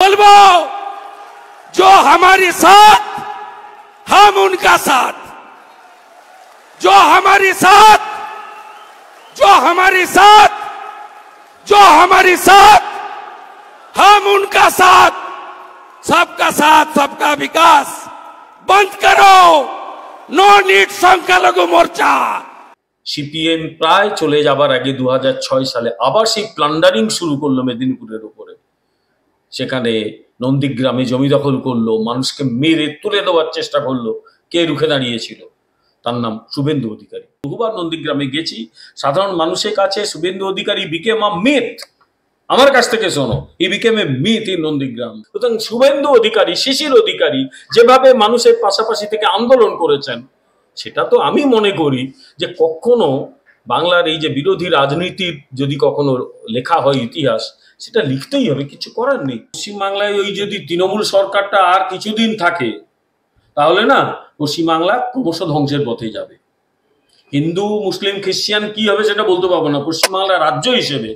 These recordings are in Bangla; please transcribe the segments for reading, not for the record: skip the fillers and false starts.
बोलबो जो हमारे साथ हम उनका साथ, जो हमारे साथ, जो हमारे साथ, जो हमारे साथ हम उनका साथ, सबका साथ सबका विकास बंद करो, नो नीड संख्यालघु मोर्चा। সিপিএম প্রায় চলে যাবার আগে 2006 সালে আবার সেই প্লান্ডারিং শুরু করলো মেদিনীপুরের উপরে। সেখানে নন্দীগ্রামে জমি দখল করলো, মানুষকে মেরে তুলে দেওয়ার চেষ্টা করলো। কে রুখে দাঁড়িয়েছিল? তার নাম শুভেন্দু অধিকারী। বহুবার নন্দীগ্রামে গেছি, সাধারণ মানুষের কাছে Suvendu Adhikari became a myth. আমার কাছ থেকে শোনো, he became a myth in Nandigram. সুতরাং শুভেন্দু অধিকারী, শিশির অধিকারী যেভাবে মানুষের পাশাপাশি থেকে আন্দোলন করেছেন, সেটা তো আমি মনে করি যে কখনো বাংলার এই যে বিরোধী রাজনীতির যদি কখনো লেখা হয় ইতিহাস, সেটা লিখতেই হবে, কিছু করার নেই। পশ্চিমবাংলায় ওই যদি তৃণমূল সরকারটা আর কিছুদিন থাকে, তাহলে না পশ্চিমবাংলা ক্রমশ ধ্বংসের পথে যাবে। হিন্দু মুসলিম খ্রিস্টান কি হবে সেটা বলতে পারবো না, পশ্চিমবাংলা রাজ্য হিসেবে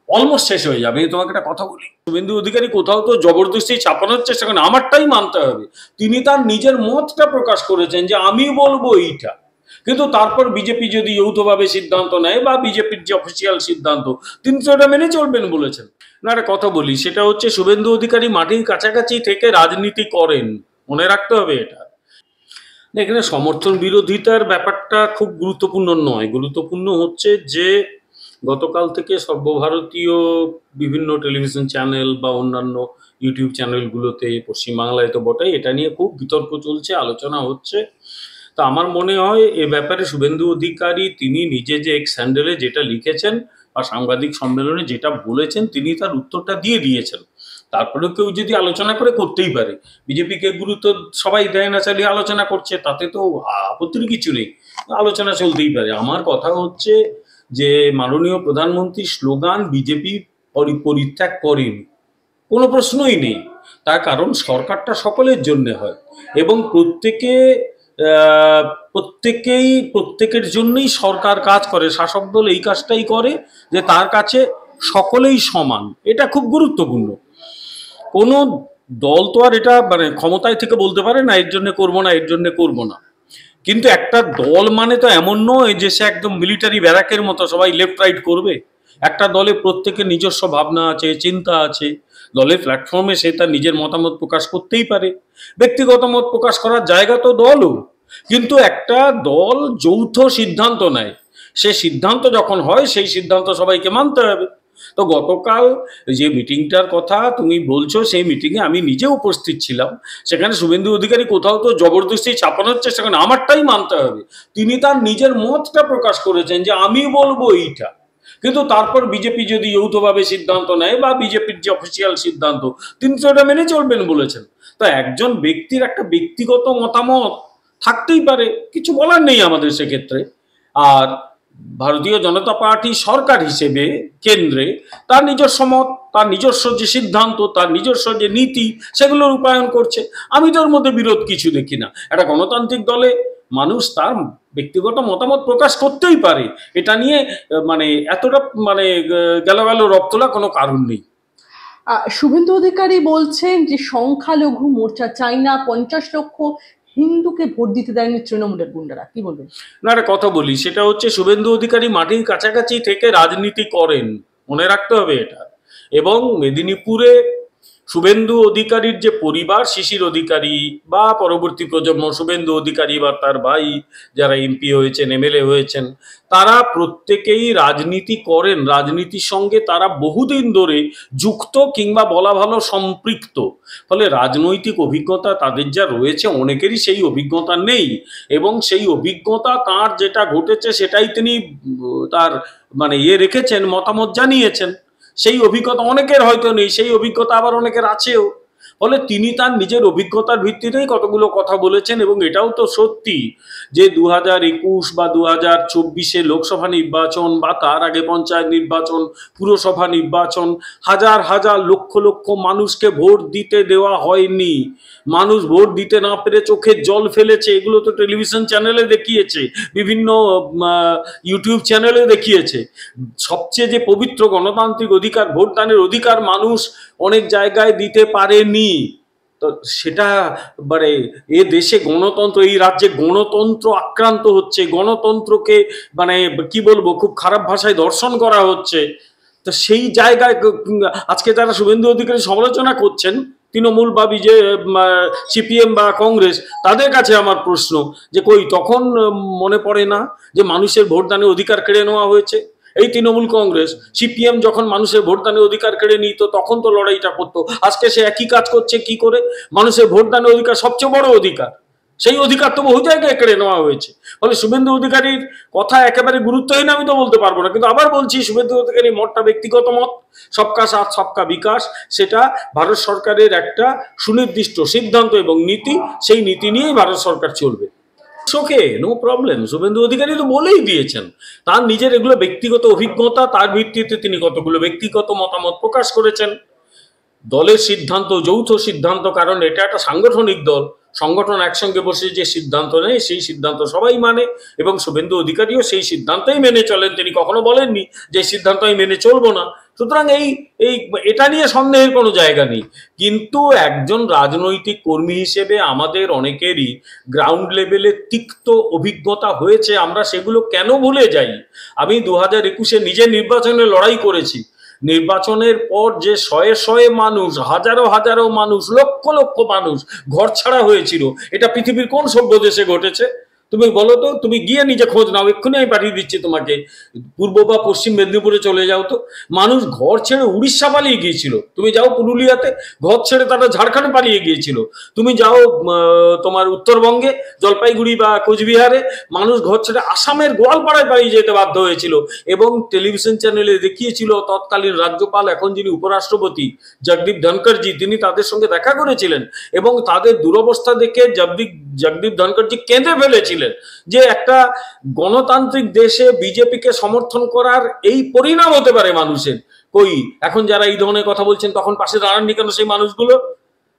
অলমোস্ট শেষ হয়ে যাবে। তোমাকে একটা কথা বলি, শুভেন্দু অধিকারী কোথাও তো জবরদস্তি চাপানোর চেষ্টা করেন, আমারটাই মানতে হবে। তিনি তার নিজের মতটা প্রকাশ করেছেন যে আমি বলবো এইটা, কিন্তু তারপর বিজেপি যদি যৌথভাবে সিদ্ধান্ত নেয় বা বিজেপির যে অফিসিয়াল সিদ্ধান্ত, তিনি তো এটা মেনে চলবেন বলেছেন। না, একটা কথা বলি, সেটা হচ্ছে শুভেন্দু অধিকারী মাটির কাছাকাছি থেকে রাজনীতি করেন, মনে রাখতে হবে এটা। এখানে সমর্থন বিরোধিতার ব্যাপারটা খুব গুরুত্বপূর্ণ নয়, গুরুত্বপূর্ণ হচ্ছে যে গতকাল থেকে সর্বভারতীয় বিভিন্ন টেলিভিশন চ্যানেল বা অন্যান্য ইউটিউব চ্যানেলগুলোতে, পশ্চিমবাংলায় তো বটেই, এটা নিয়ে খুব বিতর্ক চলছে, আলোচনা হচ্ছে। তা আমার মনে হয় এ ব্যাপারে শুভেন্দু অধিকারী তিনি নিজে যে এক্স হ্যান্ডেলে যেটা লিখেছেন বা সাংবাদিক সম্মেলনে যেটা বলেছেন, তিনি তার উত্তরটা দিয়ে দিয়েছেন। তারপরেও কেউ যদি আলোচনা করে, করতেই পারে। বিজেপিকে গুরুত্ব সবাই দেয় না, চালিয়ে আলোচনা করছে, তাতে তো আপত্তির কিছু নেই, আলোচনা চলতেই পারে। আমার কথা হচ্ছে যে মাননীয় প্রধানমন্ত্রী স্লোগান বিজেপি পরিত্যাগ করেন, কোনো প্রশ্নই নেই। তার কারণ সরকারটা সকলের জন্য হয় এবং প্রত্যেকের জন্যই সরকার কাজ করে। শাসক দল এই কাজটাই করে যে তার কাছে সকলেই সমান, এটা খুব গুরুত্বপূর্ণ। কোনো দল তো আর এটা মানে ক্ষমতায় থেকে বলতে পারে না এর জন্য করবো না, এর জন্য করবো না। কিন্তু একটা দল মানে তো এমন নয় যে সে একদম মিলিটারি ব্যারাকের মতো সবাই লেফট রাইট করবে। একটা দলে প্রত্যেকের নিজস্ব ভাবনা আছে, চিন্তা আছে। দলের প্ল্যাটফর্মে সে তার নিজের মতামত প্রকাশ করতেই পারে, ব্যক্তিগত মত প্রকাশ করার জায়গা তো দলও। কিন্তু একটা দল যৌথ সিদ্ধান্ত নেয়, সে সিদ্ধান্ত যখন হয় সেই সিদ্ধান্ত সবাইকে মানতে হবে। তো গতকাল যে মিটিংটার কথা তুমি বলছো, সেই মিটিংয়ে আমি নিজে উপস্থিত ছিলাম। সেখানে শুভেন্দু অধিকারী কোথাও তো জবরদস্তি চাপানোর চেষ্টা করেন, আমারটাই মানতে হবে। তিনি তার নিজের মতটা প্রকাশ করেছেন যে আমি বলবো এইটা, কিন্তু তারপর বিজেপি যদি যৌথভাবে সিদ্ধান্ত নেয় বা বিজেপির যে অফিসিয়াল সিদ্ধান্ত, তিনি তো এটা মেনে চলবেন বলেছেন। তো একজন ব্যক্তির একটা ব্যক্তিগত মতামত থাকতেই পারে, কিছু বলার নেই আমাদের সেক্ষেত্রে। আর ভারতীয় জনতা পার্টি সরকার হিসেবে কেন্দ্রে তার নিজস্ব মত, তার নিজস্ব যে সিদ্ধান্ত, তার নিজস্ব যে নীতি, সেগুলো রূপায়ণ করছে। আমি তো ওর মধ্যে বিরোধ কিছু দেখি না। একটা গণতান্ত্রিক দলে মানুষ তার ব্যক্তিগত মতামত প্রকাশ করতেই পারে, এটা নিয়ে মানে এতটা মানে গেল রব তোলা কোনো কারণ নেই। শুভেন্দু অধিকারী বলছেন যে সংখ্যালঘু মোর্চা চাই না, 50 লক্ষ হিন্দুকে ভোট দিতে দেয়নি তৃণমূলের গুন্ডারা, কি বলবেন? না, একটা কথা বলি, সেটা হচ্ছে শুভেন্দু অধিকারী মাটির কাছাকাছি থেকে রাজনীতি করেন, মনে রাখতে হবে এটা। এবং মেদিনীপুরে শুভেন্দু অধিকারীর যে পরিবার, শিশির অধিকারী বা পরবর্তী প্রজন্ম শুভেন্দু অধিকারী বা তার ভাই যারা এমপি হয়েছেন, এমএলএ হয়েছেন, তারা প্রত্যেকেই রাজনীতি করেন, রাজনীতির সঙ্গে তারা বহুদিন ধরে যুক্ত কিংবা বলা ভালো সম্পৃক্ত। ফলে রাজনৈতিক অভিজ্ঞতা তাদের যা রয়েছে, অনেকেরই সেই অভিজ্ঞতা নেই এবং সেই অভিজ্ঞতা তার যেটা ঘটেছে সেটাই তিনি তার মানে রেখেছেন, মতামত জানিয়েছেন। সেই অভিজ্ঞতা অনেকের হয়তো নেই, সেই অভিজ্ঞতা আবার অনেকের আছেও। ফলে তিনি তার নিজের অভিজ্ঞতার ভিত্তিতেই কতগুলো কথা বলেছেন। এবং এটাও তো সত্যি যে 2021 বা 2024 লোকসভা নির্বাচন বা তার আগে পঞ্চায়েত নির্বাচন, পুরসভা নির্বাচন, হাজার হাজার লক্ষ লক্ষ মানুষকে ভোট দিতে দেওয়া হয়নি। মানুষ ভোট দিতে না পেরে চোখের জল ফেলেছে। এগুলো তো টেলিভিশন চ্যানেলে দেখিয়েছে, বিভিন্ন ইউটিউব চ্যানেলে দেখিয়েছে। সবচেয়ে যে পবিত্র গণতান্ত্রিক অধিকার, ভোটদানের অধিকার মানুষ অনেক জায়গায় দিতে পারেনি। তো সেটা মানে এ দেশে গণতন্ত্র, এই রাজ্যে গণতন্ত্র আক্রান্ত হচ্ছে, গণতন্ত্রকে মানে কি বলবো, খুব খারাপ ভাষায় দর্শন করা হচ্ছে। তো সেই জায়গায় আজকে যারা শুভেন্দু অধিকারী সমালোচনা করছেন, তৃণমূল বা সিপিএম বা কংগ্রেস, তাদের কাছে আমার প্রশ্ন যে কই তখন মনে পড়ে না যে মানুষের ভোটদানের অধিকার কেড়ে নেওয়া হয়েছে? এই তৃণমূল কংগ্রেস সিপিএম যখন মানুষের ভোটদানের অধিকার কেড়ে নিত তখন তো লড়াইটা করতো। আজকে সে একই কাজ করছে কি করে? মানুষের ভোটদানের অধিকার সবচেয়ে বড় অধিকার, সেই অধিকার তো বহু জায়গায় কেড়ে নেওয়া হয়েছে। ফলে শুভেন্দু অধিকারীর কথা একেবারে গুরুত্বহীন আমি তো বলতে পারবো না, কিন্তু আবার বলছি শুভেন্দু অধিকারী মতটা ব্যক্তিগত মত, সবকা সাথ সবকা বিকাশ, সেটা ভারত সরকারের একটা সুনির্দিষ্ট সিদ্ধান্ত এবং নীতি, সেই নীতি নিয়েই ভারত সরকার চলবে। ওকে, নো প্রবলেম। শুভেন্দু অধিকারী তো বলেই দিয়েছেন তার নিজের এগুলো ব্যক্তিগত অভিজ্ঞতা, তার ভিত্তিতে তিনি কতগুলো ব্যক্তিগত মতামত প্রকাশ করেছেন। দলের সিদ্ধান্ত যৌথ সিদ্ধান্ত, কারণ এটা একটা সাংগঠনিক দল, সংগঠন একসঙ্গে বসে যে সিদ্ধান্ত নেয় সেই সিদ্ধান্ত সবাই মানে, এবং শুভেন্দু অধিকারীও সেই সিদ্ধান্তই মেনে চলেন। তিনি কখনো বলেননি যে সিদ্ধান্ত আমি মেনে চলবো না। সুতরাং এটা নিয়ে সন্দেহের কোনো জায়গা নেই। কিন্তু একজন রাজনৈতিক কর্মী হিসেবে আমাদের অনেকেরই গ্রাউন্ড লেভেলে তিক্ত অভিজ্ঞতা হয়েছে, আমরা সেগুলো কেন ভুলে যাই? আমি 2021 নিজের নির্বাচনে লড়াই করেছি। নির্বাচনের পর যে শয়ে শয়ে মানুষ, হাজারো হাজারো মানুষ, লক্ষ লক্ষ মানুষ ঘর ছাড়া হয়েছিল, এটা পৃথিবীর কোন সভ্য দেশে ঘটেছে? তুমি বলো তো, তুমি গিয়ে নিজে খোঁজ নাও, এক্ষুনি আমি পাঠিয়ে দিচ্ছি তোমাকে, পূর্ব বা পশ্চিম মেদিনীপুরে চলে যাও তো, মানুষ ঘর ছেড়ে উড়িষ্যা পালিয়ে গিয়েছিল। তুমি যাও পুরুলিয়াতে, ঘর ছেড়ে তারা ঝাড়খণ্ডে পালিয়ে গিয়েছিল। তুমি যাও তোমার উত্তরবঙ্গে জলপাইগুড়ি বা কোচবিহারে, মানুষ ঘর ছেড়ে আসামের গোয়ালপাড়ায় পালিয়ে যেতে বাধ্য হয়েছিল। এবং টেলিভিশন চ্যানেলে দেখিয়েছিল তৎকালীন রাজ্যপাল, এখন যিনি উপরাষ্ট্রপতি জগদীপ ধনকরজি, তিনি তাদের সঙ্গে দেখা করেছিলেন এবং তাদের দুরবস্থা দেখে জগদীপ ধনকরজি কেঁদে ফেলেছিলেন যে একটা গণতান্ত্রিক দেশে বিজেপিকে সমর্থন করার এই পরিণাম হতে পারে মানুষের। কই এখন যারা এই ধরনের কথা বলছেন তখন পাশে দাঁড়াননি কেন সেই মানুষগুলো?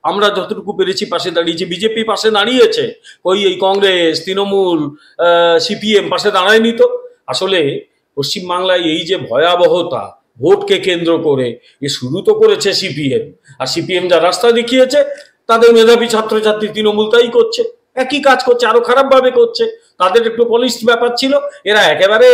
আমরা যতটুকু পেরেছি পাশে দাঁড়িয়েছি, বিজেপি পাশে দাঁড়িয়েছে, ওই এই কংগ্রেস, তৃণমূল, সিপিএম পাশে দাঁড়ায়নি তো। আসলে পশ্চিমবাংলায় এই যে ভয়াবহতা ভোটকে কেন্দ্র করে, এ শুরু তো করেছে সিপিএম, আর সিপিএম যা রাস্তা দেখিয়েছে তাদের মেধাবী ছাত্রছাত্রী তৃণমূল তাই করছে, একই কাজ করছে, আরো খারাপ ভাবে করছে। তাদের একটু পলিশ ব্যাপার ছিল, এরা একেবারে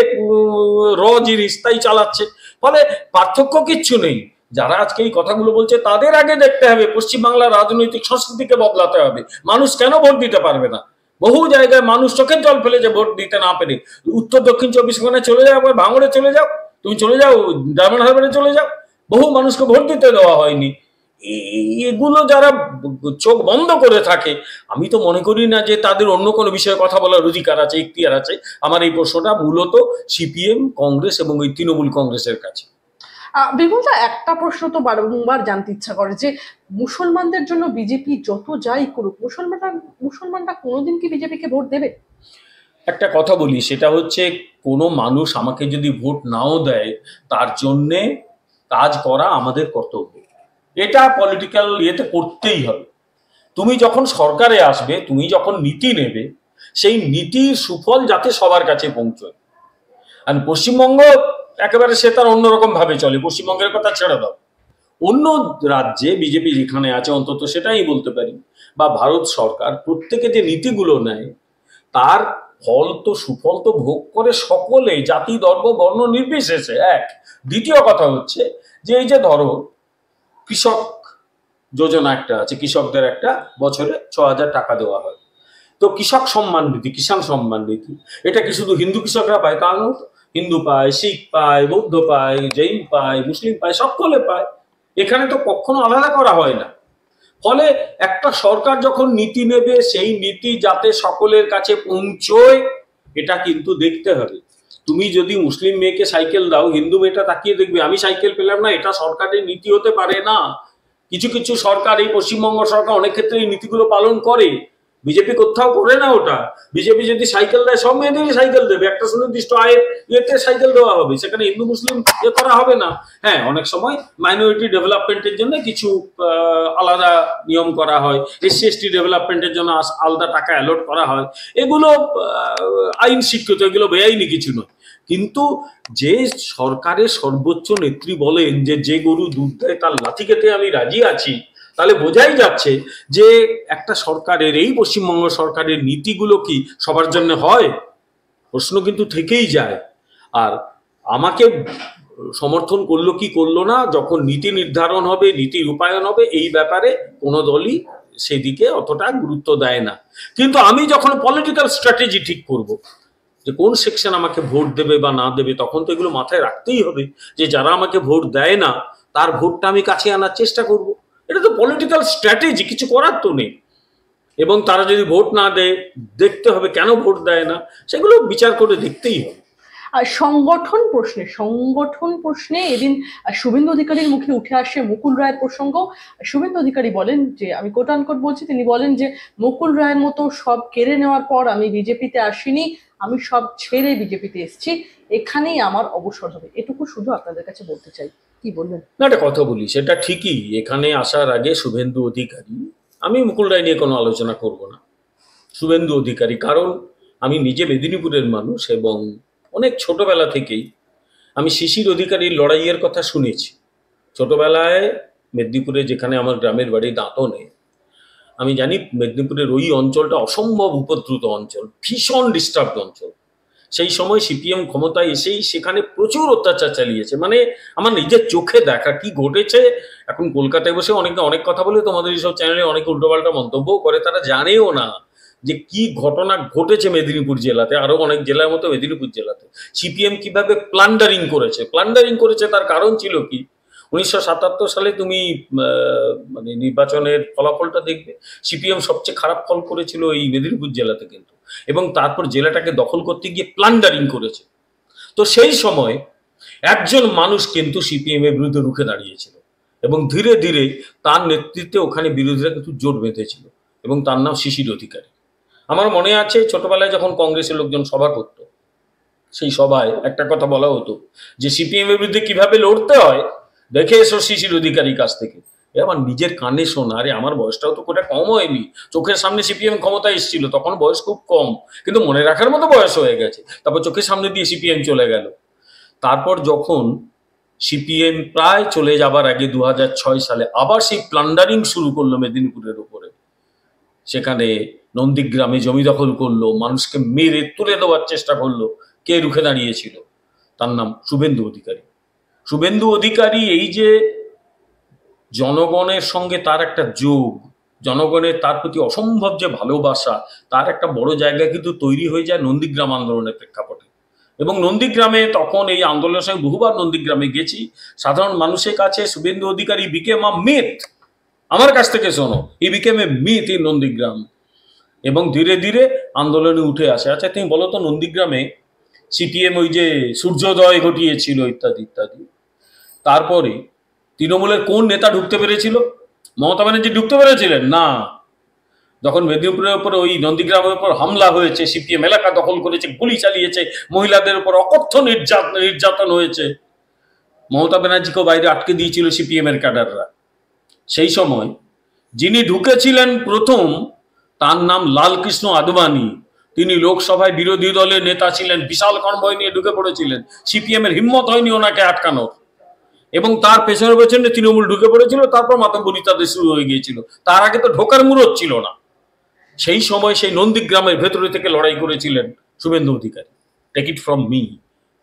জিনিস তাই চালাচ্ছে। ফলে পার্থক্য কিচ্ছু নেই। যারা আজকে এই কথাগুলো বলছে তাদের আগে দেখতে হবে পশ্চিমবাংলার রাজনৈতিক সংস্কৃতিকে বদলাতে হবে। মানুষ কেন ভোট দিতে পারবে না? বহু জায়গায় মানুষ চোখের জল ফেলেছে ভোট দিতে না পেরে। উত্তর দক্ষিণ 24 পরগনায় চলে যাও, ভাঙড়ে চলে যাও, তুমি চলে যাও ডায়মন্ড হারবারে চলে যাও, বহু মানুষকে ভোট দিতে দেওয়া হয়নি। এগুলো যারা চোখ বন্ধ করে থাকে, আমি তো মনে করি না যে তাদের অন্য কোনো বিষয়ে কথা বলার অধিকার আছে, ইখতিয়ার আছে। আমার এই প্রশ্নটা মূলত সিপিএম, কংগ্রেস এবং ওই তৃণমূল কংগ্রেসের কাছে। বিপুলদা, একটা প্রশ্ন তো বারংবার জানতে ইচ্ছা করে যে মুসলমানদের জন্য বিজেপি যত যাই করুক, মুসলমানরা কোনোদিন কি বিজেপিকে ভোট দেবে? একটা কথা বলি, সেটা হচ্ছে কোনো মানুষ আমাকে যদি ভোট নাও দেয়, তার জন্যে কাজ করা আমাদের কর্তব্য। এটা পলিটিক্যাল ইয়েতে করতেই হবে। তুমি যখন সরকারে আসবে, তুমি যখন নীতি নেবে, সেই নীতির সুফল যাতে সবার কাছে পৌঁছয়। আর পশ্চিমবঙ্গ একেবারে সে তার অন্যরকম ভাবে চলে, পশ্চিমবঙ্গের কথা ছেড়ে দাও। অন্য রাজ্যে বিজেপি যেখানে আছে, অন্তত সেটাই বলতে পারি, বা ভারত সরকার প্রত্যেকে যে নীতিগুলো নেয় তার ফল তো সুফল তো ভোগ করে সকলে, জাতি ধর্ম বর্ণ নির্বিশেষে। এক, দ্বিতীয় কথা হচ্ছে যে এই যে ধরো কৃষক যোজনা একটা আছে, কৃষকদের একটা বছরে 6,000 টাকা দেওয়া হয়। তো কৃষক সম্মান নীতি, কিষাণ সম্মান নীতি, এটা কি শুধু হিন্দু কৃষকরা পায়? তা নয়। হিন্দু পায়, শিখ পায়, বৌদ্ধ পায়, জৈন পায়, মুসলিম পায়, সকলে পায়। এখানে তো কখনো আলাদা করা হয় না। ফলে একটা সরকার যখন নীতি নেবে, সেই নীতি যাতে সকলের কাছে পৌঁছয় এটা কিন্তু দেখতে হবে। তুমি যদি মুসলিম মেয়েকে সাইকেল দাও, হিন্দু মেয়েটা তাকিয়ে দেখবে আমি সাইকেল পেলাম না, এটা সরকারের নীতি হতে পারে না। কিছু কিছু সরকার, এই পশ্চিমবঙ্গ সরকার অনেক ক্ষেত্রে এই নীতিগুলো পালন করে, বিজেপি কোথাও করে না ওটা। বিজেপি যদি সাইকেল দেয়, সব মেয়েদেরই সাইকেল দেবে, একটা সুনির্দিষ্ট আয়ের ইয়েতে সাইকেল দেওয়া হবে, সেখানে হিন্দু মুসলিম ইয়ে করা হবে না। হ্যাঁ, অনেক সময় মাইনরিটি ডেভেলপমেন্টের জন্য কিছু আলাদা নিয়ম করা হয়, এসসি এসটি ডেভেলপমেন্টের জন্য আলাদা টাকা অ্যালট করা হয়, এগুলো আইন স্বীকৃত, এগুলো বেআইনি কিছু নয়। কিন্তু যে সরকারের সর্বোচ্চ নেত্রী বলেন যে গরু দুধ দেয় তার লাথি খেতে আমি রাজি আছি, তাহলে বোঝাই যাচ্ছে যে একটা সরকারের, এই পশ্চিমবঙ্গ সরকারের নীতিগুলো কি সবার জন্য হয়? প্রশ্ন কিন্তু থেকেই যায়। আর আমাকে সমর্থন করলো কি করলো না, যখন নীতি নির্ধারণ হবে, নীতি রূপায়ণ হবে, এই ব্যাপারে কোনো দলই সেদিকে অতটা গুরুত্ব দেয় না। কিন্তু আমি যখন পলিটিক্যাল স্ট্র্যাটেজি ঠিক করব যে কোন সেকশন আমাকে ভোট দেবে বা না দেবে, তখন তো এগুলো মাথায় রাখতেই হবে যে যারা আমাকে ভোট দেয় না তার ভোটটা আমি কাছে আনার চেষ্টা করব। এটা তো পলিটিক্যাল স্ট্র্যাটেজি, কিছু করার তো নেই। এবং তারা যদি ভোট না দেয়, দেখতে হবে কেন ভোট দেয় না, সেগুলো বিচার করে দেখতেই হবে। আর সংগঠন প্রশ্নে এদিন শুভেন্দু অধিকারীর মুখে উঠে আসে মুকুল রায়ের প্রসঙ্গ। শুভেন্দু অধিকারী বলেন যে, আমি কোট আনকোট বলছি, তিনি বলেন যে মুকুল রায়ের মতো সব কেড়ে নেওয়ার পর আমি বিজেপিতে আসিনি, আমি সব ছেড়ে বিজেপিতে এসেছি, এখানেই আমার অবসর হবে। এটুকু শুধু আপনাদের কাছে বলতে চাই, কি বলবেন? না, একটা কথা বলি, সেটা ঠিকই। এখানে আসার আগে শুভেন্দু অধিকারী, আমি মুকুল রায় নিয়ে কোনো আলোচনা করব না, শুভেন্দু অধিকারী, কারণ আমি নিজে মেদিনীপুরের মানুষ এবং অনেক ছোটবেলা থেকেই আমি শিশির অধিকারীর লড়াইয়ের কথা শুনেছি। ছোটবেলায় মেদিনীপুরে, যেখানে আমার গ্রামের বাড়ি দাঁতনে, আমি জানি মেদিনীপুরের ওই অঞ্চলটা অসম্ভব উপদ্রুত অঞ্চল, ভীষণ ডিস্টার্বড অঞ্চল। সেই সময় সিপিএম ক্ষমতায় এসেই সেখানে প্রচুর অত্যাচার চালিয়েছে। মানে আমার নিজের চোখে দেখা কি ঘটেছে। এখন কলকাতায় বসে অনেকে অনেক কথা বলে, তোমাদের এইসব চ্যানেলে অনেকে উল্টোপাল্টা মন্তব্য করে, তারা জানেও না যে কি ঘটনা ঘটেছে মেদিনীপুর জেলাতে, আরো অনেক জেলার মতো মেদিনীপুর জেলাতে সিপিএম কিভাবে প্লান্ডারিং করেছে। তার কারণ ছিল কি, 1977 সালে তুমি মানে নির্বাচনের ফলাফলটা দেখবে, সিপিএম সবচেয়ে খারাপ ফল করেছিল এই মেদিনীপুর জেলাতে কিন্তু, এবং তারপর জেলাটাকে দখল করতে গিয়ে প্লান্ডারিং করেছে। তো সেই সময় একজন মানুষ কিন্তু সিপিএম এর বিরুদ্ধে রুখে দাঁড়িয়েছিল, এবং ধীরে ধীরে তার নেতৃত্বে ওখানে বিরোধীরা কিন্তু জোট বেঁধেছিল, এবং তার নাম শিশির অধিকারী। আমার মনে আছে ছোটবেলায় যখন কংগ্রেসের লোকজন সভা করতো, সেই সভায় একটা কথা বলা হতো যে সিপিএম এর বিরুদ্ধে কিভাবে লড়তে হয় দেখে এসো শিশির অধিকারীর কাছ থেকে। আমার নিজের কানে শোনা, আরে আমার বয়সটাও তো কোটা কম হয়নি, চোখের সামনে সিপিএম ক্ষমতায় এসেছিল, তখন বয়স খুব কম, কিন্তু মনে রাখার মতো বয়স হয়ে গেছে। তারপর চোখের সামনে দিয়ে সিপিএম চলে গেল। তারপর যখন সিপিএম প্রায় চলে যাবার আগে 2006 সালে আবার সেই প্লান্ডারিং শুরু করলো মেদিনীপুরের উপরে, সেখানে নন্দীগ্রামে জমি দখল করলো, মানুষকে মেরে তুলে দেওয়ার চেষ্টা করলো। কে রুখে দাঁড়িয়েছিল? তার নাম শুভেন্দু অধিকারী। শুভেন্দু অধিকারী এই যে জনগণের সঙ্গে তার একটা যোগ, জনগণের তার প্রতি অসম্ভব যে ভালোবাসা, তার একটা বড় জায়গা কিন্তু তৈরি হয়ে যায় নন্দীগ্রাম আন্দোলনের প্রেক্ষাপটে। এবং নন্দীগ্রামে তখন এই আন্দোলনের সঙ্গে বহুবার নন্দীগ্রামে গেছি, সাধারণ মানুষের কাছে Suvendu Adhikari became a myth. আমার কাছ থেকে শোনো, he became a myth in Nandigram. এবং ধীরে ধীরে আন্দোলনে উঠে আসে। আচ্ছা, তুমি বলো তো, নন্দীগ্রামে সিপিএম ওই যে সূর্যোদয় ঘটিয়েছিল ইত্যাদি ইত্যাদি, তারপরে তৃণমূলের কোন নেতা ঢুকতে পেরেছিল? মমতা ব্যানার্জি ঢুকতে পেরেছিলেন না। যখন মেদিনীপুরের উপর ওই নন্দীগ্রামের উপর হামলা হয়েছে, সিপিএম এলাকা দখল করেছে, গুলি চালিয়েছে, মহিলাদের উপর অকথ্য নির্যাতন হয়েছে, মমতা ব্যানার্জিকেও বাইরে আটকে দিয়েছিল সিপিএম এর ক্যাডাররা। সেই সময় যিনি ঢুকেছিলেন প্রথম, তার নাম লালকৃষ্ণ আদবানি। তিনি লোকসভায় বিরোধী দলের নেতা ছিলেন, বিশাল কনভয় নিয়ে ঢুকে পড়েছিলেন, সিপিএম এর হিম্মত হয়নি ওনাকে আটকানোর, এবং তার পেছনে পেছনে তৃণমূল ঢুকে পড়েছিল। তারপর মাতঙ্গিনী তাদের শুরু হয়ে গিয়েছিল, তার আগে তো ঢোকার মুরত ছিল না। সেই সময় সেই নন্দীগ্রামের ভেতরে থেকে লড়াই করেছিলেন Suvendu Adhikari. Take it from me.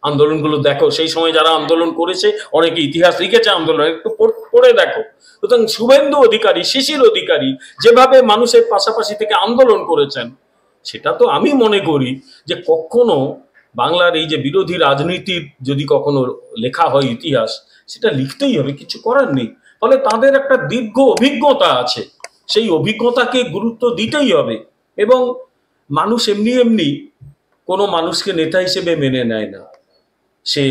আন্দোলনগুলো দেখো, সেই সময় যারা আন্দোলন করেছে, অনেকে ইতিহাস লিখেছে আন্দোলন, একটু পড়ে দেখো। সুতরাং শুভেন্দু অধিকারী, শিশির অধিকারী যেভাবে মানুষের পাশাপাশি থেকে আন্দোলন করেছেন, সেটা তো আমি মনে করি যে কখনো বাংলার এই যে বিরোধী রাজনীতির যদি কখনো লেখা হয় ইতিহাস, সেটা লিখতেই হবে, কিছু করার নেই। ফলে তাদের একটা দীর্ঘ অভিজ্ঞতা আছে, সেই অভিজ্ঞতাকে গুরুত্ব দিতেই হবে। এবং মানুষ এমনি এমনি কোনো মানুষকে নেতা হিসেবে মেনে নেয় না। সে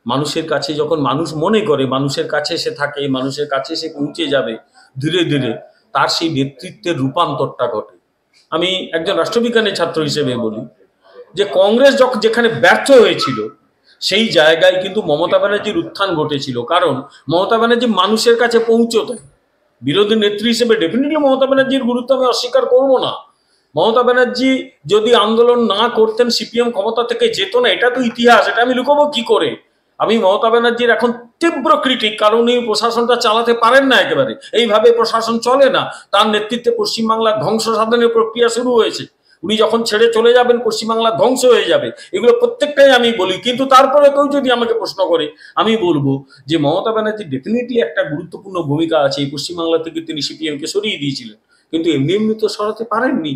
মানুষের কাছে যখন মানুষ মনে করে মানুষের কাছে এসে থাকে, মানুষের কাছে এসে পৌঁছে যাবে, ধীরে ধীরে তার সেই নেতৃত্বের রূপান্তরটা ঘটে। আমি একজন রাষ্ট্রবিজ্ঞানের ছাত্র হিসেবে বলি যে কংগ্রেস যখন যেখানে ব্যর্থ হয়েছিল সেই জায়গায় কিন্তু মমতা ব্যানার্জির উত্থান ঘটেছিল, কারণ মমতা ব্যানার্জি মানুষের কাছে পৌঁছতেন। বিরোধী নেত্রী হিসেবে ডেফিনেটলি মমতা ব্যানার্জির গুরুত্ব আমি অস্বীকার করবো না। মমতা ব্যানার্জি যদি আন্দোলন না করতেন সিপিএম ক্ষমতা থেকে যেত না, এটা তো ইতিহাস, এটা আমি লুকাবো কি করে। আমি মমতা ব্যানার্জির এখন তীব্র ক্রিটিক, কারণ এই প্রশাসনটা চালাতে পারেন না, একেবারে এইভাবে প্রশাসন চলে না। তার নেতৃত্বে পশ্চিমবাংলার ধ্বংস সাধনের প্রক্রিয়া শুরু হয়েছে। উনি যখন ছেড়ে চলে যাবেন পশ্চিমবাংলা ধ্বংস হয়ে যাবে, এগুলো প্রত্যেকটাই আমি বলি। কিন্তু তারপরে কেউ যদি আমাকে প্রশ্ন করে, আমি বলবো যে মমতা ব্যানার্জির ডেফিনেটলি একটা গুরুত্বপূর্ণ ভূমিকা আছে। এই পশ্চিমবাংলা থেকে তিনি সিপিএমকে সরিয়ে দিয়েছিলেন, কিন্তু এমনি এমনি তো সরাতে পারেননি।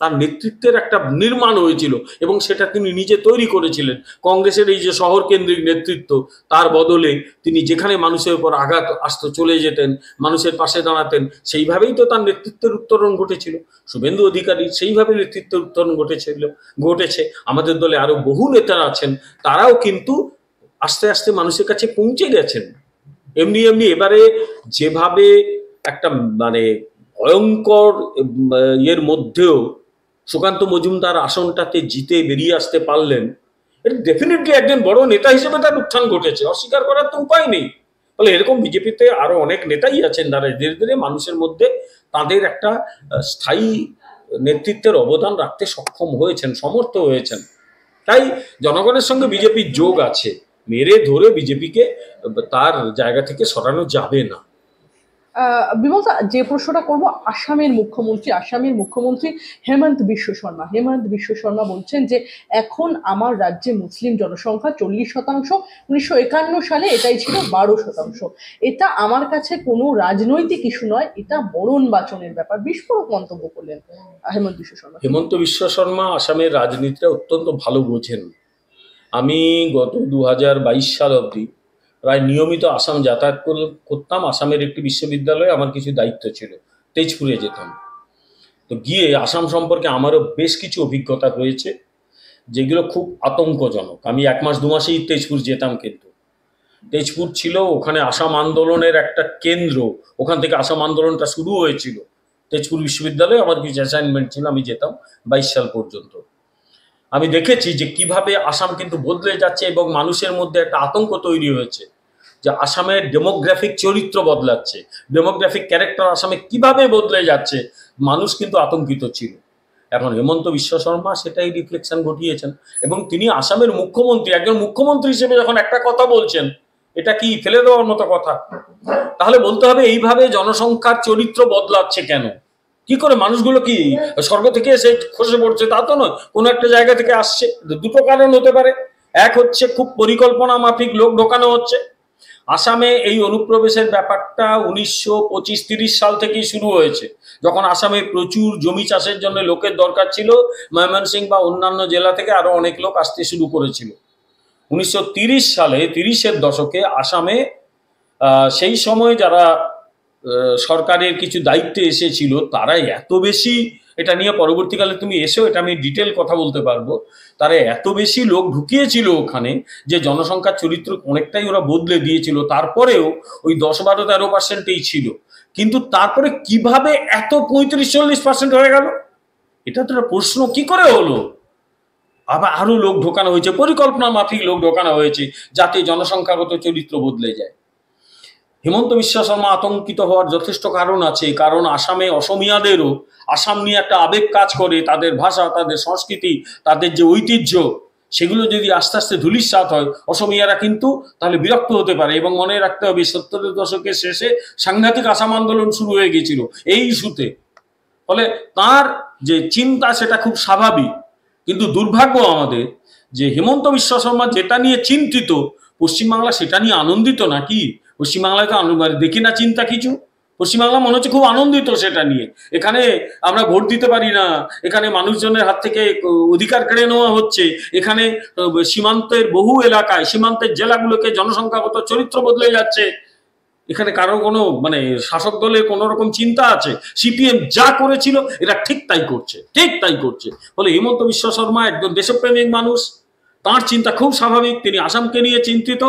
তার নেতৃত্বের একটা নির্মাণ হয়েছিল এবং সেটা তিনি নিজে তৈরি করেছিলেন। কংগ্রেসের এই যে শহর কেন্দ্রিক নেতৃত্ব, তার বদলে তিনি যেখানে মানুষের উপর আঘাত আসতো চলে যেতেন, মানুষের পাশে দাঁড়াতেন, সেইভাবেই তো তার নেতৃত্বের উত্তরণ ঘটেছিল। শুভেন্দু অধিকারী সেইভাবে নেতৃত্বের উত্তরণ ঘটেছে। আমাদের দলে আরো বহু নেতারা আছেন, তারাও কিন্তু আস্তে আস্তে মানুষের কাছে পৌঁছে গেছেন। এমনি এমনি এবারে যেভাবে একটা মানে ভয়ঙ্কর এর মধ্যেও সুকান্ত মজুমদার আসনটাতে জিতে বেরিয়ে আসতে পারলেন, এটা ডেফিনেটলি একজন বড় নেতা হিসেবে তার উত্থান ঘটেছে, অস্বীকার করার তো উপায় নেই। ফলে এরকম বিজেপিতে আরো অনেক নেতাই আছেন যারা ধীরে ধীরে মানুষের মধ্যে তাদের একটা স্থায়ী নেতৃত্বের অবদান রাখতে সক্ষম হয়েছেন, সমর্থ হয়েছেন। তাই জনগণের সঙ্গে বিজেপির যোগ আছে, মেরে ধরে বিজেপিকে তার জায়গা থেকে সরানো যাবে না। বিমলদা, যে প্রশ্নটা করব, আসামের মুখ্যমন্ত্রী হেমন্ত বিশ্ব শর্মা বলছেন যে এখন আমার রাজ্যে মুসলিম জনসংখ্যা 40%, 1951 সালে এটাই ছিল 12%। এটা আমার কাছে কোনো রাজনৈতিক ইস্যু নয়, এটা মরণ বাঁচনের ব্যাপার, বিস্ফোরক মন্তব্য করলেন হেমন্ত বিশ্ব শর্মা আসামের রাজনীতিটা অত্যন্ত ভালো বোঝেন। আমি গত 2022 সাল অবধি প্রায় নিয়মিত আসাম যাতায়াত করতাম। আসামের একটি বিশ্ববিদ্যালয়ে আমার কিছু দায়িত্ব ছিল, তেজপুরে যেতাম। তো গিয়ে আসাম সম্পর্কে আমারও বেশ কিছু অভিজ্ঞতা হয়েছে যেগুলো খুব আতঙ্কজনক। আমি 1 মাস 2 মাসেই তেজপুর যেতাম, কিন্তু তেজপুর ছিল ওখানে আসাম আন্দোলনের একটা কেন্দ্র, ওখান থেকে আসাম আন্দোলনটা শুরু হয়েছিল। তেজপুর বিশ্ববিদ্যালয়ে আমার কিছু অ্যাসাইনমেন্ট ছিল, আমি যেতাম 22 সাল পর্যন্ত। আমি দেখেছি যে কিভাবে আসাম কিন্তু বদলে যাচ্ছে এবং মানুষের মধ্যে একটা আতঙ্ক তৈরি হয়েছে যে আসামের ডেমোগ্রাফিক চরিত্র বদলাচ্ছে, ডেমোগ্রাফিক ক্যারেক্টার আসামে কিভাবে বদলে যাচ্ছে, মানুষ কিন্তু আতঙ্কিত ছিল। এখন হেমন্ত বিশ্ব শর্মা সেটাই রিফ্লেকশন ঘটিয়েছেন এবং তিনি আসামের মুখ্যমন্ত্রী, একজন মুখ্যমন্ত্রী হিসেবে যখন একটা কথা বলছেন, এটা কি ফেলে দেওয়ার মতো কথা? তাহলে বলতে হবে এইভাবে জনসংখ্যার চরিত্র বদলাচ্ছে কেন, কি করে? মানুষগুলো কি স্বর্গ থেকে এসে খসে পড়ছে? তা তো নয়, কোনো একটা জায়গা থেকে আসছে। দুটো কারণ হতে পারে। এক হচ্ছে খুব পরিকল্পনা মাফিক লোক ঢোকানো হচ্ছে। আসামে এই অনুপ্রবেশের ব্যাপারটা 1925-30 সাল থেকেই শুরু হয়েছে, যখন আসামে প্রচুর জমি চাষের জন্য লোকের দরকার ছিল। ময়মনসিংহ বা অন্যান্য জেলা থেকে আরো অনেক লোক আসতে শুরু করেছিল 1930 সালে। 30-এর দশকে আসামে সেই সময় যারা সরকারের কিছু দায়িত্বে এসেছিল তারাই এত বেশি, এটা নিয়ে পরবর্তীকালে তুমি এসো, এটা আমি ডিটেল কথা বলতে পারবো, তারা এত বেশি লোক ঢুকিয়েছিল ওখানে যে জনসংখ্যার চরিত্র অনেকটাই ওরা বদলে দিয়েছিল। তারপরেও ওই 10-12-13%ই ছিল, কিন্তু তারপরে কিভাবে এত 35-40% হয়ে গেল, এটা তো একটা প্রশ্ন। কি করে হলো? আবার আরো লোক ঢোকানো হয়েছে, পরিকল্পনা মাফিক লোক ঢোকানো হয়েছে যাতে জনসংখ্যাগত চরিত্র বদলে যায়। হেমন্ত বিশ্ব শর্মা আতঙ্কিত হওয়ার যথেষ্ট কারণ আছে, কারণ আসামে অসমিয়াদেরও আসাম নিয়ে একটা আবেগ কাজ করে। তাদের ভাষা, তাদের সংস্কৃতি, তাদের যে ঐতিহ্য, সেগুলো যদি আস্তে আস্তে ধূলিসাৎ হয়, অসমিয়ারা কিন্তু তাহলে বিরক্ত হতে পারে। এবং মনে রাখতে হবে 70-এর দশকের শেষে সাংঘাতিক আসাম আন্দোলন শুরু হয়ে গিয়েছিল এই ইস্যুতে। ফলে তার যে চিন্তা সেটা খুব স্বাভাবিক, কিন্তু দুর্ভাগ্য আমাদের যে হেমন্ত বিশ্ব শর্মা যেটা নিয়ে চিন্তিত, পশ্চিমবাংলা সেটা নিয়ে আনন্দিত নাকি? পশ্চিমবাংলায় তো দেখি না চিন্তা কিছু। পশ্চিমবাংলা মনে হচ্ছে খুব আনন্দিত সেটা নিয়ে। এখানে আমরা ভোট দিতে পারি না, এখানে মানুষজনের হাত থেকে অধিকার কেড়ে নেওয়া হচ্ছে, এখানে সীমান্তের বহু এলাকায়, সীমান্তের জেলাগুলোকে জনসংখ্যাগত চরিত্র বদলে যাচ্ছে। এখানে কারো কোনো শাসক দলের কোনো রকম চিন্তা আছে? সিপিএম যা করেছিল এরা ঠিক তাই করছে। ফলে হেমন্ত বিশ্ব শর্মা একজন দেশপ্রেমিক মানুষ, তাঁর চিন্তা খুব স্বাভাবিক, তিনি আসামকে নিয়ে চিন্তিত।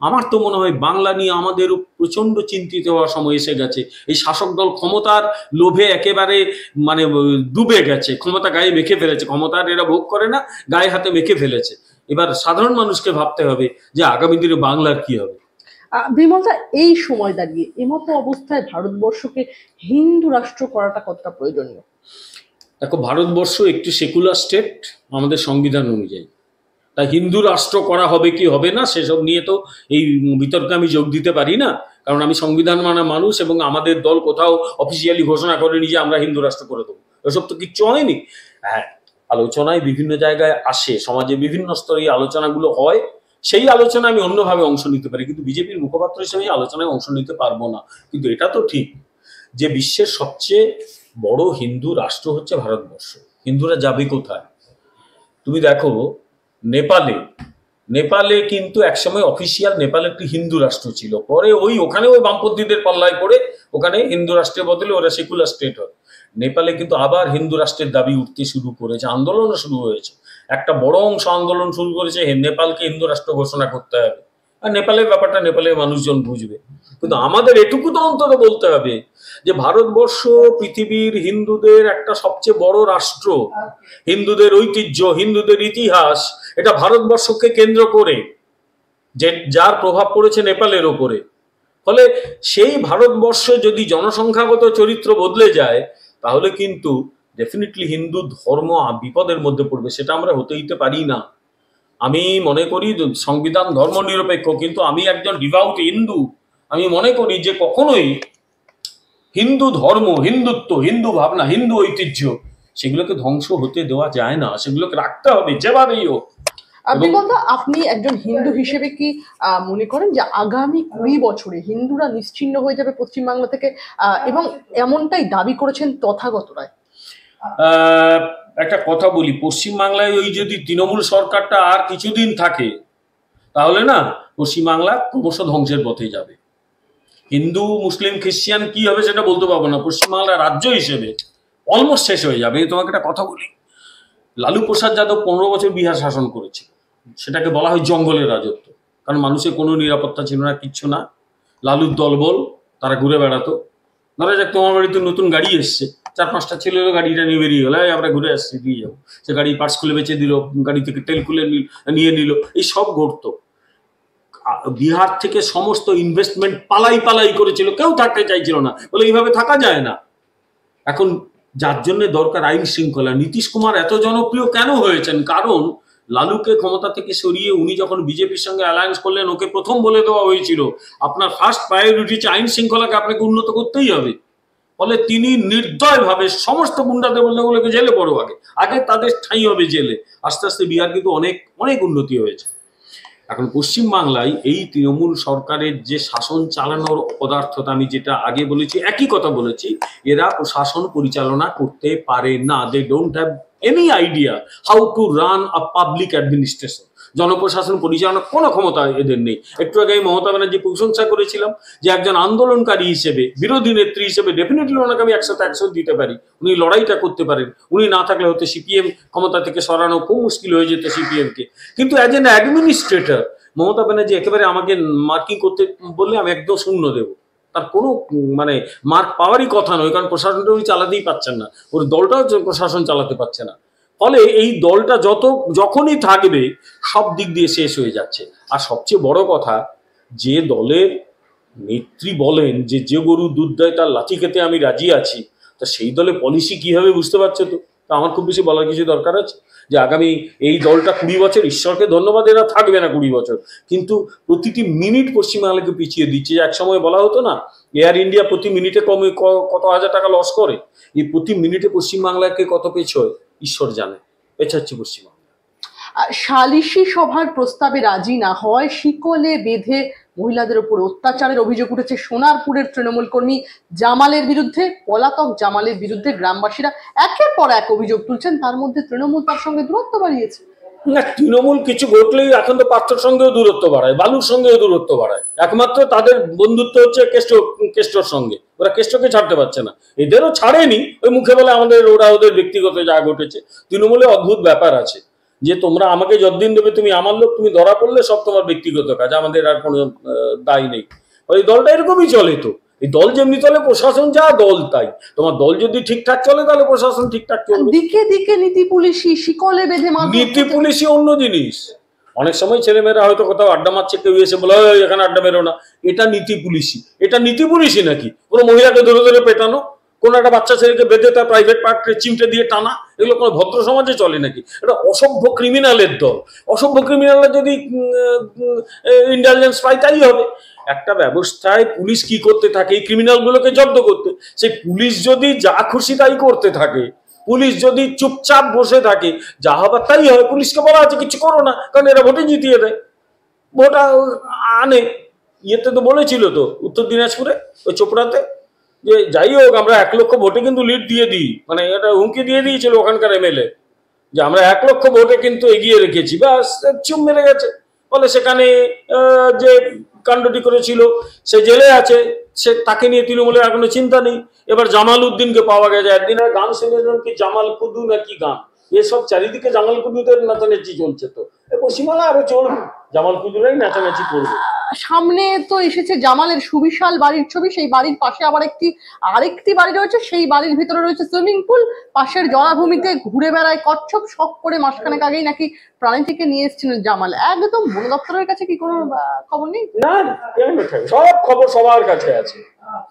আমার তো মনে হয় বাংলা নিয়ে আমাদেরও প্রচন্ড চিন্তিত হওয়ার সময় এসে গেছে। এই শাসক দল ক্ষমতার লোভে একেবারে মানে ডুবে গেছে, ক্ষমতা গায়ে মেখে ফেলেছে, ক্ষমতার এরা ভোগ করে না, গায়ে হাতে মেখে ফেলেছে। এবার সাধারণ মানুষকে ভাবতে হবে যে আগামী দিনে বাংলার কি হবে। বিমলদা, এই সময় দাঁড়িয়ে এমতো অবস্থায় ভারতবর্ষকে হিন্দু রাষ্ট্র করাটা কতটা প্রয়োজনীয়? দেখো, ভারতবর্ষ একটি সেকুলার স্টেট আমাদের সংবিধান অনুযায়ী। তা হিন্দু রাষ্ট্র করা হবে কি হবে না সেসব নিয়ে তো এই বিতর্কে আমি যোগ দিতে পারি না, কারণ আমি সংবিধান মানা মানুষ এবং আমাদের দল কোথাও অফিসিয়ালি ঘোষণা করেনি যে আমরা হিন্দু রাষ্ট্র করে দেবো। এসব তো কিচ্ছু হয়নি। হ্যাঁ, আলোচনায় বিভিন্ন জায়গায় আসে, সমাজে বিভিন্ন স্তরে এই আলোচনাগুলো হয়, সেই আলোচনায় আমি অন্যভাবে অংশ নিতে পারি, কিন্তু বিজেপির মুখপাত্র হিসেবে এই আলোচনায় অংশ নিতে পারবো না। কিন্তু এটা তো ঠিক যে বিশ্বের সবচেয়ে বড় হিন্দু রাষ্ট্র হচ্ছে ভারতবর্ষ। হিন্দুরা যাবে কোথায়? তুমি দেখো, নেপালে কিন্তু একসময় অফিসিয়াল নেপাল একটি হিন্দু রাষ্ট্র ছিল, পরে ওখানে ওই বামপন্থীদের পাল্লায় পড়ে ওখানে হিন্দু রাষ্ট্রের বদলে ওরা সেকুলার স্টেট হয়। নেপালে কিন্তু আবার হিন্দু রাষ্ট্রের দাবি উঠতে শুরু করেছে, আন্দোলনও শুরু হয়েছে, একটা বড় অংশ আন্দোলন শুরু করেছে নেপালকে হিন্দু রাষ্ট্র ঘোষণা করতে হবে। আর নেপালের ব্যাপারটা নেপালের মানুষজন বুঝবে, কিন্তু আমাদের এটুকু তো অন্তত বলতে হবে যে ভারতবর্ষ পৃথিবীর হিন্দুদের একটা সবচেয়ে বড় রাষ্ট্র। হিন্দুদের ঐতিহ্য, হিন্দুদের ইতিহাস, এটা ভারতবর্ষকে কেন্দ্র করে, যে যার প্রভাব পড়েছে নেপালের ওপরে। ফলে সেই ভারতবর্ষ যদি জনসংখ্যাগত চরিত্র বদলে যায় তাহলে কিন্তু ডেফিনেটলি হিন্দু ধর্ম বিপদের মধ্যে পড়বে, সেটা আমরা হতে দিতে পারি না। আমি মনে করি সংবিধান ধর্ম নিরপেক্ষ, কিন্তু আমি একজন ডিভাউট হিন্দু। আমি মনে করি যে কখনোই হিন্দু ধর্ম, হিন্দুত্ব, হিন্দু ভাবনা, হিন্দু ঐতিহ্য সেগুলোকে ধ্বংস হতে দেওয়া যায় না, সেগুলোকে রাখতে হবে যেভাবেই হোক। বিমলদা, আপনি একজন হিন্দু হিসেবে কি মনে করেন যে আগামী 20 বছরে হিন্দুরা নিশ্চিহ্ন হয়ে যাবে পশ্চিমবাংলা থেকে, এবং এমনটাই দাবি করেছেন তথাগত রায়? একটা কথা বলি, পশ্চিমবাংলায় ওই যদি তৃণমূল সরকারটা আর কিছুদিন থাকে তাহলে না পশ্চিমবাংলা ক্রমশ ধ্বংসের পথে যাবে। হিন্দু, মুসলিম, খ্রিস্টান কি হবে সেটা বলতে পারবো না, পশ্চিমবাংলা রাজ্য হিসেবে অলমোস্ট শেষ হয়ে যাবে। তোমাকে একটা কথা বলি, লালু প্রসাদ যাদব 15 বছর বিহার শাসন করেছে, সেটাকে বলা হয় জঙ্গলের রাজত্ব, কারণ মানুষের কোনো নিরাপত্তা ছিল না, কিচ্ছু না। লালুর দলবল তারা ঘুরে বেড়াতো। ধরা যাক তোমার বাড়িতে নতুন গাড়ি এসছে, 4-5টা ছেলে গাড়িটা নিয়ে বেরিয়ে গেল, আমরা ঘুরে আসছি, দিয়ে যাবো। সে গাড়ি পার্টস খুলে বেঁচে দিল, গাড়ি থেকে তেল খুলে নিয়ে নিল, এই সব ঘটতো। বিহার থেকে সমস্ত ইনভেস্টমেন্ট পালাই করেছিল, কেউ থাকতে চাইছিল না, বলে এইভাবে থাকা যায় না। এখন যার জন্য দরকার আইন শৃঙ্খলা। নীতিশ কুমার এত জনপ্রিয় কেন হয়েছেন? কারণ লালুকে ক্ষমতা থেকে সরিয়ে উনি যখন বিজেপির সঙ্গে অ্যালায়েন্স করলেন, ওকে প্রথম বলে দেওয়া হয়েছিল আপনার ফার্স্ট প্রায়োরিটি হচ্ছে আইন শৃঙ্খলাকে আপনাকে উন্নত করতেই হবে। ফলে তিনি নির্দয়ভাবে সমস্ত গুন্ডাদের বলতে জেলে পড়ো, আগে তাদের ঠাঁই হবে জেলে। আস্তে আস্তে বিহার কিন্তু অনেক উন্নতি হয়েছে। এখন পশ্চিমবাংলায় এই তৃণমূল সরকারের যে শাসন চালানোর অপদার্থতা, আমি যেটা আগে বলেছি, একই কথা বলেছি, এরা শাসন পরিচালনা করতে পারে না। They don't have any idea how to run a public administration. জনপ্রশাসন পরিচালনার কোনো ক্ষমতা এদের নেই। একটু আগে আমি মমতা ব্যানার্জি প্রশংসা করেছিলাম যে একজন আন্দোলনকারী হিসেবে, বিরোধী নেত্রী হিসেবে ডেফিনেটলি ওনাকে আমি 100 দিতে পারি, উনি লড়াইটা করতে পারেন। উনি না থাকলে হয়তো সিপিএম ক্ষমতা থেকে সরানো খুব মুশকিল হয়ে যেত সিপিএমকে। কিন্তু as an administrator Mamata Banerjee একেবারে আমাকে মার্কিং করতে বললে আমি একদম শূন্য দেবো, তার কোনো মানে মার্ক পাওয়ারই কথা নয়, কারণ প্রশাসনটা উনি চালাতেই পারছেন না, ওর দলটাও প্রশাসন চালাতে পারছে না। ফলে এই দলটা যখনই থাকবে সব দিক দিয়ে শেষ হয়ে যাচ্ছে। আর সবচেয়ে বড় কথা, যে দলের নেত্রী বলেন যে গরু দুধ দেয় তার লাঠি খেতে আমি রাজি আছি, তা সেই দলে পলিসি কি হবে বুঝতে পারছো তো? তা আমার খুব বেশি বলার কিছু দরকার আছে যে আগামী এই দলটা 20 বছর, ঈশ্বরকে ধন্যবাদ এরা থাকবে না 20 বছর, কিন্তু প্রতিটি মিনিট পশ্চিমবাংলাকে পিছিয়ে দিচ্ছে। এক সময় বলা হতো না এয়ার ইন্ডিয়া প্রতি মিনিটে কত হাজার টাকা লস করে, এই প্রতি মিনিটে পশ্চিমবাংলাকে কত পেছোয় ঈশ্বর জানে। এটা হচ্ছে পশ্চিমবাংলা। সালিশি সভার প্রস্তাবে রাজি না হয় শিকলে বেঁধে মহিলাদের উপর অত্যাচারের অভিযোগ উঠেছে সোনারপুরের তৃণমূল কর্মী জামালের বিরুদ্ধে। পলাতক জামালের বিরুদ্ধে গ্রামবাসীরা একের পর এক অভিযোগ তুলছেন, তার মধ্যে তৃণমূল তার সঙ্গে দূরত্ব বাড়িয়েছে। না, তৃণমূল কিছু ঘটলেই এখন তো পাত্রের সঙ্গেও দূরত্ব বাড়ায়, বালুর সঙ্গেও দূরত্ব বাড়ায়। একমাত্র তাদের বন্ধুত্ব হচ্ছে কেষ্টর সঙ্গে, ওরা কেষ্টকে ছাড়তে পারছে না, এদেরও ছাড়েনি, ওই মুখে বলে ওরা ওদের ব্যক্তিগত যা ঘটেছে। তৃণমূলে অদ্ভুত ব্যাপার আছে, যে তোমরা আমাকে যতদিন দেবে, তুমি আমার লোক, তুমি ধরা পড়লে সব তোমার ব্যক্তিগত কাজ, আমাদের আর কোনো দায় নেই। এই দলটা এরকমই চলে। তো এই দল যেমনি চলে, প্রশাসন যা দল তাই। তোমার দল যদি ঠিকঠাক চলে তাহলে প্রশাসন ঠিকঠাক চলবে। দিকে দিকে নীতি পুলিশি, শিকলে বেঁধে নীতি পুলিশি অন্য জিনিস। অনেক সময় ছেলেমেয়েরা হয়তো কোথাও আড্ডা মারছে, কেউ এসে বলে এখানে আড্ডা মেরো না, এটা নীতি পুলিশি। এটা নীতি পুলিশি নাকি? কোনো মহিলাকে ধরে ধরে পেটানো, কোন একটা বাচ্চা ছেলেকে বেঁধে তার প্রাইভেট পার্টে চিমটে দিয়ে টানা, এগুলো কোনো ভদ্র সমাজে চলে নাকি? এটা অসভ্য ক্রিমিনালের দল। অসভ্য ক্রিমিনালরা যদি ইন্টেলিজেন্স পায় তাই হবে। একটা ব্যবস্থায় পুলিশ কি করতে থাকে? এই ক্রিমিনালগুলোকে জব্দ করতে। সেই পুলিশ যদি যা খুশি তাই করতে থাকে, পুলিশ যদি চুপচাপ বসে থাকে, যা হবার তাই হয়। পুলিশকে বলা আছে কিছু করো না, কারণ এরা ভোটে জিতিয়ে দেয়, ভোট আনে। ইয়েতে তো বলেছিল তো, উত্তর দিনাজপুরে ওই চোপড়াতে, যে যাই হোক আমরা 1 লক্ষ ভোটে কিন্তু লিড দিয়ে দিই, মানে এটা হুমকি দিয়ে দিয়েছিল ওখানকার এমএলএ, যে আমরা 1 লক্ষ ভোটে কিন্তু এগিয়ে রেখেছি। ব্যাস চুপ মেরে গেছে। ফলে সেখানে যে কাণ্ডটি করেছিল সে জেলে আছে, সে তাকে নিয়ে তৃণমূলের এখনো চিন্তা নেই। এবার জামাল উদ্দিনকে পাওয়া গেছে। একদিন আর গান শুনেছিলাম কি জামাল কুদু নাকি গান, এসব চারিদিকে জামাল কুদুদের নাচানাচি চলছে। তো পশ্চিমবাংলা আরো চলবে, জামাল কুদুরাই নাচানাচি করবে। সামনে তো এসেছে জামালের সুবিশাল বাড়ির ছবি, সেই বাড়ির পাশে আবার আরেকটি বাড়ি রয়েছে, সেই বাড়ির ভিতরে রয়েছে সুইমিং পুল, পাশের জলাভূমিতে ঘুরে বেড়ায় কচ্ছপ। শখ করে মাসখানেক আগেই নাকি প্রাণী থেকে নিয়ে এসেছিলেন জামাল। একদম বন দপ্তরের কাছে কি কোনো খবর নেই? না, সব খবর সবার কাছে আছে,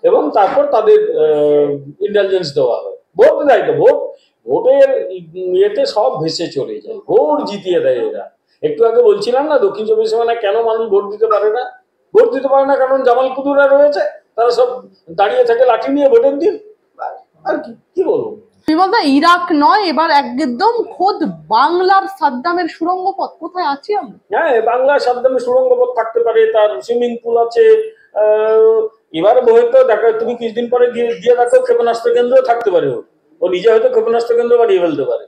এবং তারপর তাদের ইন্টেলিজেন্স দেওয়া হয়। ভোট দেয় তো, ভোটের ইয়েতে সব ভেসে চলে যায়, ভোট জিতিয়ে দেয় এরা। একটু আগে বলছিলাম না, দক্ষিণ 24 পরগনায় কেন মানুষ ভোট দিতে পারে না? ভোট দিতে পারে না কারণ জামাল কুদুরা রয়েছে, তারা সব দাঁড়িয়ে থাকে লাঠি নিয়ে ভোটের দিন। আর কি বলবো? বিমলদা, ইরাক নয়, এবার একদম খোদ বাংলার সাদ্দামের সুড়ঙ্গ পথ। কোথায় আছি আমরা? হ্যাঁ, বাংলার সাদ্দামের সুড়ঙ্গ পথ থাকতে পারে, তার সুইমিং পুল আছে। এবারে হয়তো দেখো, তুমি কিছুদিন পরে গিয়ে দেখো ক্ষেপণাস্ত্র কেন্দ্র থাকতে পারে। ও নিজে হয়তো ক্ষেপণাস্ত্র কেন্দ্র বানিয়ে ফেলতে পারে।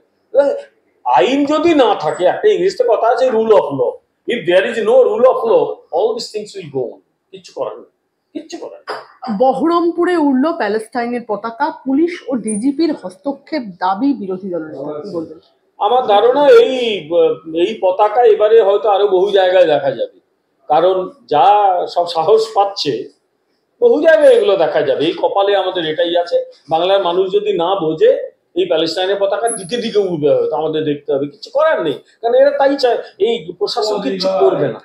আইন যদি না থাকে, একটা ইংলিশে কথা আছে, rule of law. If there is no rule of law, all this things will go on. কিচ্ছু করার নেই, কিচ্ছু করার নেই। বহরমপুরে উড়ল প্যালেস্টাইনের পতাকা, পুলিশ ও ডিজিপির হস্তক্ষেপ দাবি বিরোধী দলের। কি বলবেন? আমার ধারণা এই পতাকা এবারে হয়তো আরো বহু জায়গায় দেখা যাবে, কারণ যা সব সাহস পাচ্ছে বহু জায়গায় এগুলো দেখা যাবে। এই কপালে আমাদের এটাই আছে। বাংলার মানুষ যদি না বোঝে, এই প্যালেস্টাইনের পতাকা দিকে দিকে উঠবে, হয়তো আমাদের দেখতে হবে। কিছু করার নেই, কারণ এরা তাই চায়। এই প্রশাসন কিছু করবে না।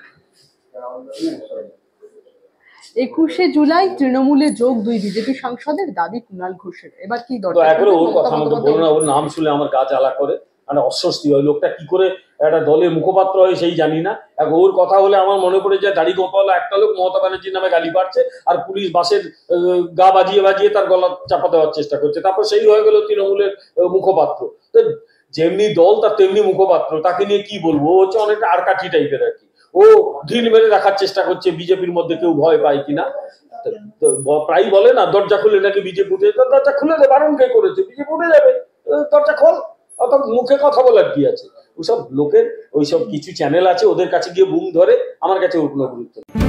21শে জুলাই তৃণমূলে যোগ 2 বিজেপি সাংসদের, দাবি কুণাল ঘোষের। এবার কি দরকার? দয়া করে ওর কথা আমাকে বলো না, ওর নাম শুনে আমার গা জ্বালা করে, মানে অস্বস্তি হয়। লোকটা কি করে একটা দলের মুখপাত্র হয় সেই জানি না। ওর কথা হলে আমার মনে পড়ে যায় দাড়ি গোপাল একটা লোক মমতা ব্যানার্জির নামে গালি পাচ্ছে, আর পুলিশ বাসের গা বাজিয়ে বাজিয়ে তার গলা চাপা দেওয়ার চেষ্টা করছে। তারপর সেই হয়ে গেল তৃণমূলের মুখপাত্র। তো যেমনি দল তার তেমনি মুখপাত্র, তাকে নিয়ে কি বলবো? ও হচ্ছে অনেকটা আরকাঠি টাইপের আর কি। ও ঢিল মেরে দেখার চেষ্টা করছে বিজেপির মধ্যে কেউ ভয় পায় কিনা। প্রায় বলে না, দরজা খুলে নাকি বিজেপি উঠে, দরজা খুলে দে, বারণ কে করেছে? বিজেপি উঠে যাবে, দরজা খোল। অত মুখে কথা বলার কি আছে? ওসব লোকের ওইসব কিছু চ্যানেল আছে, ওদের কাছে গিয়ে বুম ধরে, আমার কাছে ওর কোনো গুরুত্ব নেই।